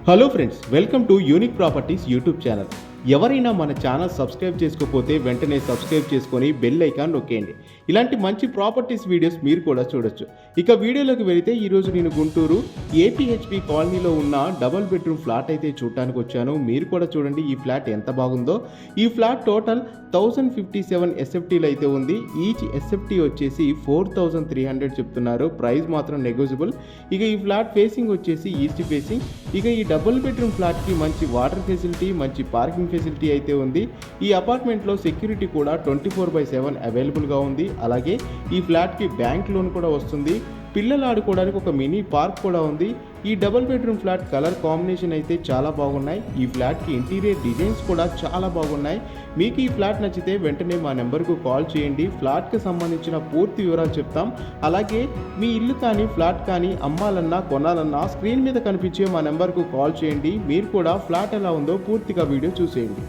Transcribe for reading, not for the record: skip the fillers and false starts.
Hello friends, welcome to unique properties YouTube channel. ఎవరైనా మన channel subscribe చేసుకోకపోతే వెంటనే సబ్స్క్రైబ్ చేసుకొని బెల్ ఐకాన్ నొక్కేయండి. ఇలాంటి మంచి ప్రాపర్టీస్ వీడియోస్ మీరు కూడా చూడొచ్చు. ఇక వీడియోలోకి వెళితే ఈరోజు నేను గుంటూరు ఏపీహెచ్పి కాలనీలో ఉన్న డబుల్ బెడ్రూమ్ ఫ్లాట్ అయితే చూడటానికి వచ్చాను. మీరు కూడా చూడండి ఈ ఫ్లాట్ ఎంత బాగుందో. ఈ ఫ్లాట్ టోటల్ 1057 ఎస్ఎఫ్టీలు అయితే ఉంది. ఈచ్ ఎస్ఎఫ్టీ వచ్చేసి 4300 చెప్తున్నారు. ప్రైస్ మాత్రం నెగోజిబుల్. ఇక ఈ ఫ్లాట్ ఫేసింగ్ వచ్చేసి ఈస్ట్ ఫేసింగ్. ఇక ఈ డబుల్ బెడ్రూమ్ ఫ్లాట్కి మంచి వాటర్ ఫెసిలిటీ, మంచి పార్కింగ్ ఫెసిలిటీ అయితే ఉంది. ఈ అపార్ట్మెంట్లో సెక్యూరిటీ కూడా 24/7 అవైలబుల్గా ఉంది. అలాగే ఈ ఫ్లాట్కి బ్యాంక్ లోన్ కూడా వస్తుంది. పిల్లలు ఆడుకోవడానికి ఒక మినీ పార్క్ కూడా ఉంది. ఈ double bedroom flat colour combination అయితే చాలా బాగున్నాయి. ఈ ఫ్లాట్కి ఇంటీరియర్ డిజైన్స్ కూడా చాలా బాగున్నాయి. మీకు ఈ ఫ్లాట్ నచ్చితే వెంటనే మా నెంబర్కు కాల్ చేయండి. ఫ్లాట్కి సంబంధించిన పూర్తి వివరాలు చెప్తాం. అలాగే మీ ఇల్లు కానీ ఫ్లాట్ కానీ అమ్మాలన్నా కొనాలన్నా స్క్రీన్ మీద కనిపించే మా నెంబర్కు కాల్ చేయండి. మీరు కూడా ఫ్లాట్ ఎలా ఉందో పూర్తిగా వీడియో చూసేయండి.